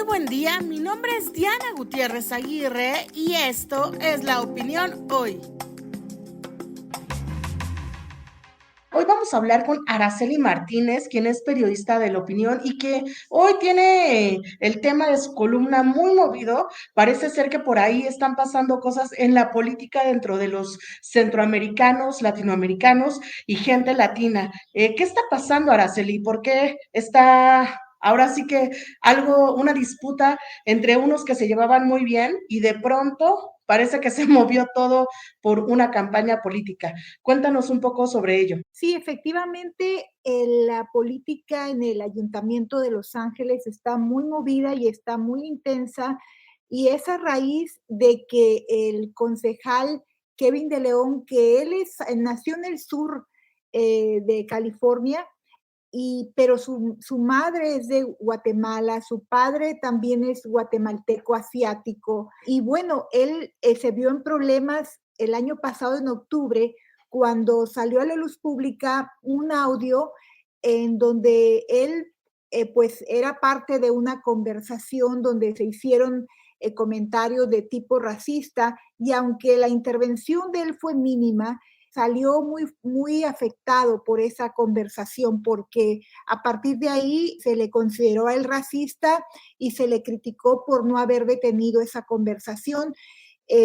Muy buen día, mi nombre es Diana Gutiérrez Aguirre y esto es La Opinión Hoy. Hoy vamos a hablar con Araceli Martínez, quien es periodista de La Opinión y que hoy tiene el tema de su columna muy movido. Parece ser que por ahí están pasando cosas en la política dentro de los centroamericanos, latinoamericanos y gente latina. ¿Qué está pasando, Araceli? ¿Por qué está ahora sí que una disputa entre unos que se llevaban muy bien y de pronto parece que se movió todo por una campaña política? Cuéntanos un poco sobre ello. Sí, efectivamente, la política en el Ayuntamiento de Los Ángeles está muy movida y está muy intensa, y es a raíz de que el concejal Kevin de León, que nació en el sur de California, pero su madre es de Guatemala, su padre también es guatemalteco asiático, y bueno, él se vio en problemas el año pasado en octubre cuando salió a la luz pública un audio en donde él pues era parte de una conversación donde se hicieron comentarios de tipo racista, y aunque la intervención de él fue mínima, salió muy afectado por esa conversación, porque a partir de ahí se le consideró a él racista y se le criticó por no haber detenido esa conversación.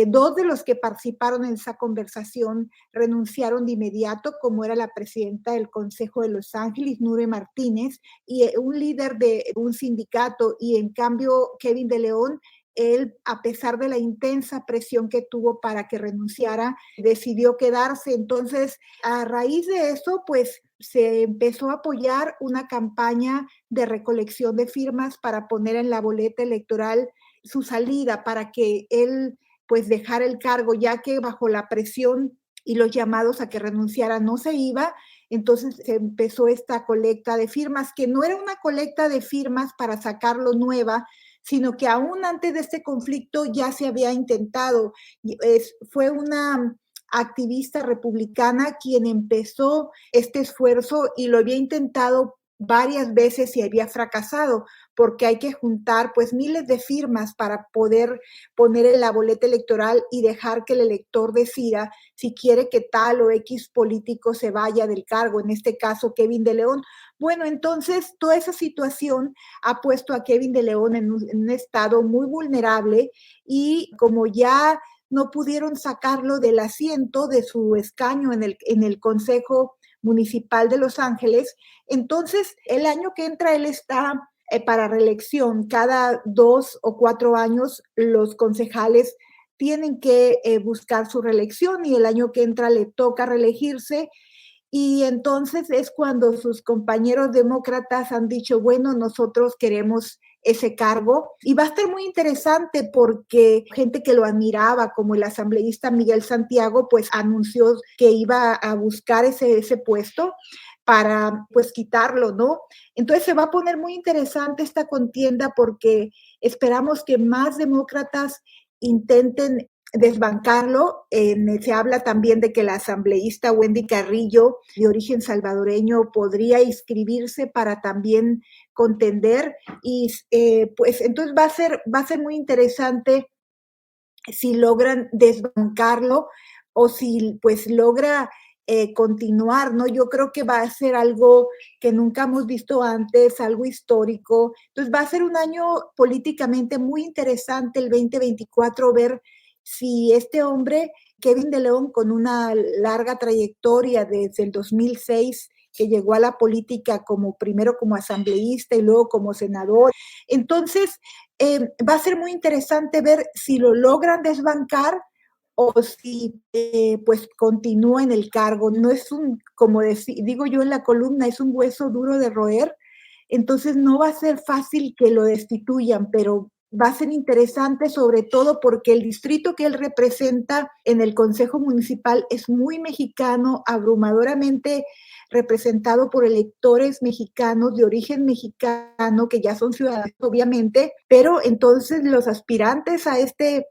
Dos de los que participaron en esa conversación renunciaron de inmediato, como era la presidenta del Consejo de Los Ángeles, Nure Martínez, y un líder de un sindicato, y en cambio Kevin de León, él, a pesar de la intensa presión que tuvo para que renunciara, decidió quedarse. Entonces, a raíz de eso, pues se empezó a apoyar una campaña de recolección de firmas para poner en la boleta electoral su salida, para que él pues dejar el cargo, ya que bajo la presión y los llamados a que renunciara no se iba. Entonces se empezó esta colecta de firmas, que no era una colecta de firmas para sacarlo nueva, sino que aún antes de este conflicto ya se había intentado. Fue una activista republicana quien empezó este esfuerzo y lo había intentado varias veces y había fracasado, porque hay que juntar pues miles de firmas para poder poner en la boleta electoral y dejar que el elector decida si quiere que tal o X político se vaya del cargo, en este caso Kevin de León. Bueno, entonces toda esa situación ha puesto a Kevin de León en un estado muy vulnerable, y como ya no pudieron sacarlo del asiento, de su escaño en el Consejo Municipal de Los Ángeles, entonces el año que entra él está para reelección. Cada 2 o 4 años los concejales tienen que buscar su reelección, y el año que entra le toca reelegirse. Y entonces es cuando sus compañeros demócratas han dicho, bueno, nosotros queremos ese cargo. Y va a estar muy interesante porque gente que lo admiraba, como el asambleísta Miguel Santiago, pues anunció que iba a buscar ese puesto para pues quitarlo, ¿no? Entonces se va a poner muy interesante esta contienda, porque esperamos que más demócratas intenten desbancarlo. Se habla también de que la asambleísta Wendy Carrillo, de origen salvadoreño, podría inscribirse para también contender, y pues entonces va a ser muy interesante si logran desbancarlo o si pues logra continuar, ¿no? Yo creo que va a ser algo que nunca hemos visto antes, algo histórico. Entonces va a ser un año políticamente muy interesante el 2024, ver si este hombre, Kevin de León, con una larga trayectoria desde el 2006, que llegó a la política primero como asambleísta y luego como senador. Entonces, va a ser muy interesante ver si lo logran desbancar o si pues continúa en el cargo. No es como digo yo en la columna, es un hueso duro de roer, entonces no va a ser fácil que lo destituyan, pero va a ser interesante, sobre todo porque el distrito que él representa en el Consejo Municipal es muy mexicano, abrumadoramente representado por electores mexicanos de origen mexicano, que ya son ciudadanos obviamente, pero entonces los aspirantes a ese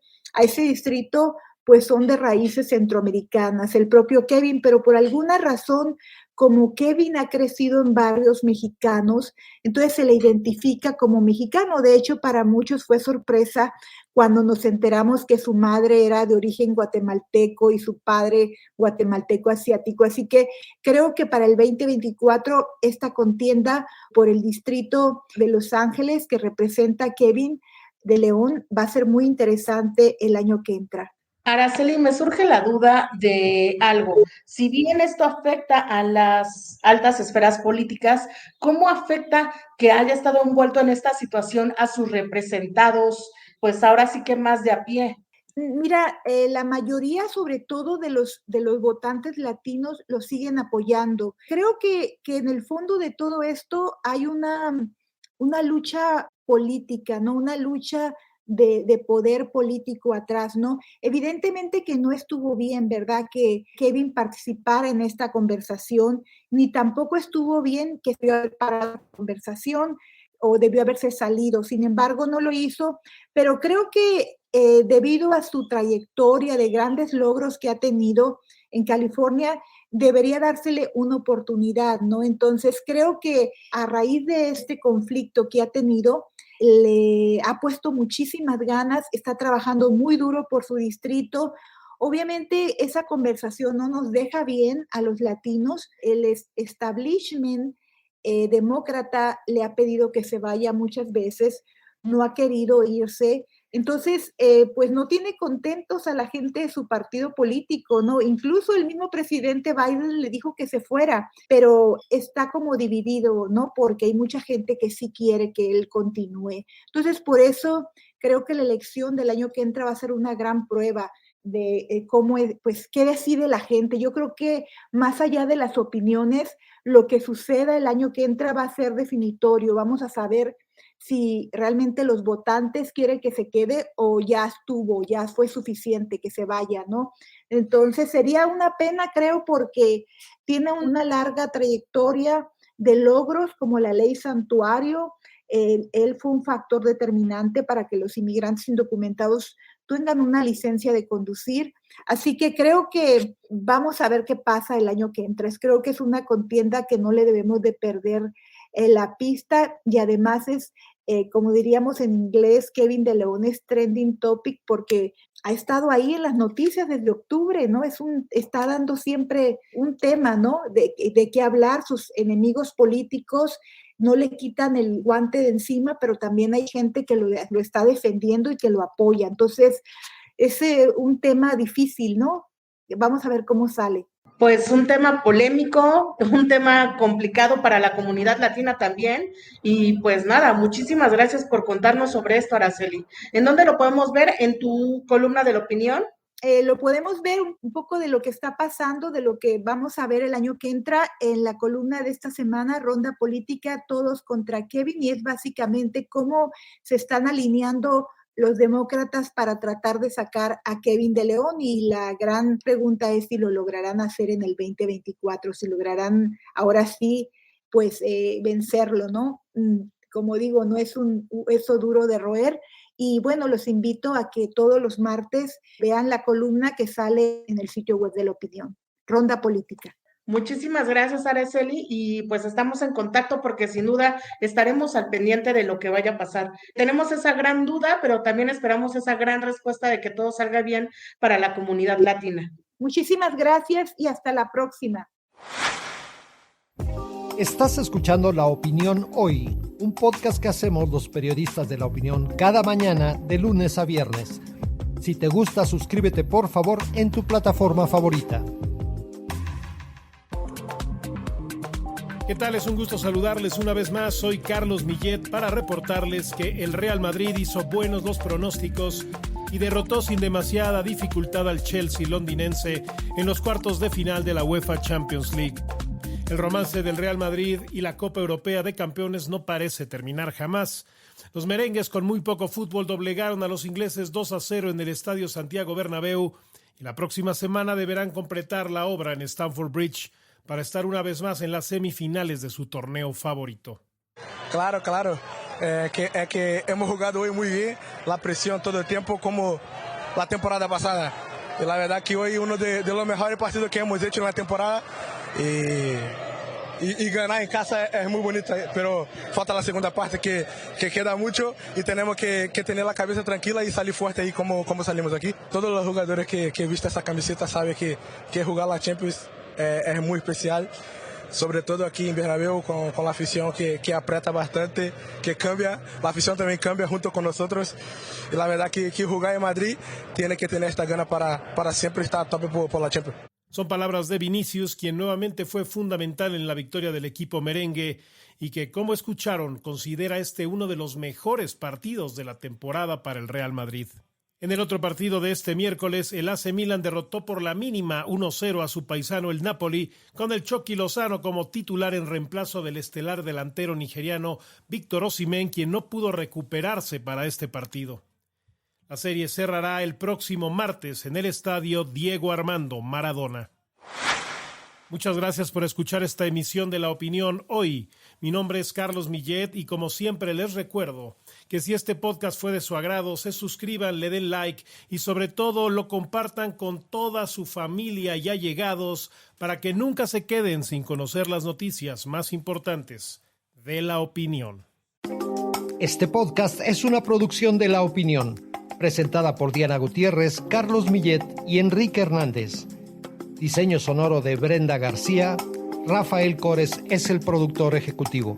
distrito pues son de raíces centroamericanas, el propio Kevin, pero por alguna razón como Kevin ha crecido en barrios mexicanos, entonces se le identifica como mexicano. De hecho, para muchos fue sorpresa cuando nos enteramos que su madre era de origen guatemalteco y su padre guatemalteco asiático. Así que creo que para el 2024 esta contienda por el distrito de Los Ángeles que representa a Kevin de León va a ser muy interesante el año que entra. Araceli, me surge la duda de algo. Si bien esto afecta a las altas esferas políticas, ¿cómo afecta que haya estado envuelto en esta situación a sus representados, pues ahora sí que más de a pie? Mira, la mayoría, sobre todo de los votantes latinos, lo siguen apoyando. Creo que en el fondo de todo esto hay una lucha política, ¿no? Una lucha de poder político atrás, ¿no? Evidentemente que no estuvo bien, ¿verdad? Que Kevin participara en esta conversación, ni tampoco estuvo bien que se para la conversación o debió haberse salido. Sin embargo, no lo hizo, pero creo que debido a su trayectoria de grandes logros que ha tenido en California, debería dársele una oportunidad, ¿no? Entonces, creo que a raíz de este conflicto que ha tenido, le ha puesto muchísimas ganas, está trabajando muy duro por su distrito. Obviamente, esa conversación no nos deja bien a los latinos. El establishment demócrata le ha pedido que se vaya muchas veces, no ha querido irse. Entonces, pues no tiene contentos a la gente de su partido político, ¿no? Incluso el mismo presidente Biden le dijo que se fuera, pero está como dividido, ¿no? Porque hay mucha gente que sí quiere que él continúe. Entonces, por eso creo que la elección del año que entra va a ser una gran prueba de cómo, pues, qué decide la gente. Yo creo que más allá de las opiniones, lo que suceda el año que entra va a ser definitorio. Vamos a saber si realmente los votantes quieren que se quede o ya estuvo, ya fue suficiente que se vaya, ¿no? Entonces sería una pena, creo, porque tiene una larga trayectoria de logros como la ley santuario. Él fue un factor determinante para que los inmigrantes indocumentados tengan una licencia de conducir. Así que creo que vamos a ver qué pasa el año que entra. Creo que es una contienda que no le debemos de perder la pista y además es, como diríamos en inglés, Kevin de León es trending topic porque ha estado ahí en las noticias desde octubre, ¿no? Está dando siempre un tema, ¿no? De qué hablar, sus enemigos políticos no le quitan el guante de encima, pero también hay gente que lo está defendiendo y que lo apoya. Entonces, es un tema difícil, ¿no? Vamos a ver cómo sale. Pues un tema polémico, un tema complicado para la comunidad latina también. Y pues nada, muchísimas gracias por contarnos sobre esto, Araceli. ¿En dónde lo podemos ver? ¿En tu columna de la opinión? Lo podemos ver un poco de lo que está pasando, de lo que vamos a ver el año que entra en la columna de esta semana, Ronda Política, Todos contra Kevin, y es básicamente cómo se están alineando los demócratas para tratar de sacar a Kevin de León, y la gran pregunta es si lo lograrán hacer en el 2024, si lograrán ahora sí, pues vencerlo, ¿no? Como digo, no es un hueso duro de roer. Y bueno, los invito a que todos los martes vean la columna que sale en el sitio web de La Opinión, Ronda Política. Muchísimas gracias, Araceli, y pues estamos en contacto porque sin duda estaremos al pendiente de lo que vaya a pasar. Tenemos esa gran duda, pero también esperamos esa gran respuesta de que todo salga bien para la comunidad latina. Muchísimas gracias y hasta la próxima. Estás escuchando La Opinión Hoy, un podcast que hacemos los periodistas de La Opinión cada mañana de lunes a viernes. Si te gusta, suscríbete por favor en tu plataforma favorita. ¿Qué tal? Es un gusto saludarles una vez más. Soy Carlos Millet para reportarles que el Real Madrid hizo buenos los pronósticos y derrotó sin demasiada dificultad al Chelsea londinense en los cuartos de final de la UEFA Champions League. El romance del Real Madrid y la Copa Europea de Campeones no parece terminar jamás. Los merengues, con muy poco fútbol, doblegaron a los ingleses 2-0 en el Estadio Santiago Bernabéu y la próxima semana deberán completar la obra en Stamford Bridge para estar una vez más en las semifinales de su torneo favorito. Claro. Que hemos jugado hoy muy bien, la presión todo el tiempo como la temporada pasada. Y la verdad que hoy uno de los mejores partidos que hemos hecho en la temporada. Y y ganar en casa es muy bonito, pero falta la segunda parte que queda mucho y tenemos que tener la cabeza tranquila y salir fuerte ahí como salimos aquí. Todos los jugadores que visten esa camiseta saben que jugar la Champions es muy especial. Sobre todo aquí en Bernabéu con la afición que aprieta bastante, que cambia, la afición también cambia junto con nosotros y la verdad que jugar en Madrid tiene que tener esta gana para siempre estar a tope por la Champions. Son palabras de Vinicius, quien nuevamente fue fundamental en la victoria del equipo merengue y que, como escucharon, considera uno de los mejores partidos de la temporada para el Real Madrid. En el otro partido de este miércoles, el AC Milan derrotó por la mínima 1-0 a su paisano el Napoli, con el Chucky Lozano como titular en reemplazo del estelar delantero nigeriano Víctor Osimhen, quien no pudo recuperarse para este partido. La serie cerrará el próximo martes en el estadio Diego Armando Maradona. Muchas gracias por escuchar esta emisión de La Opinión hoy. Mi nombre es Carlos Millet y como siempre les recuerdo que si este podcast fue de su agrado, se suscriban, le den like y sobre todo lo compartan con toda su familia y allegados para que nunca se queden sin conocer las noticias más importantes de La Opinión. Este podcast es una producción de La Opinión, presentada por Diana Gutiérrez, Carlos Millet y Enrique Hernández. Diseño sonoro de Brenda García. Rafael Cores es el productor ejecutivo.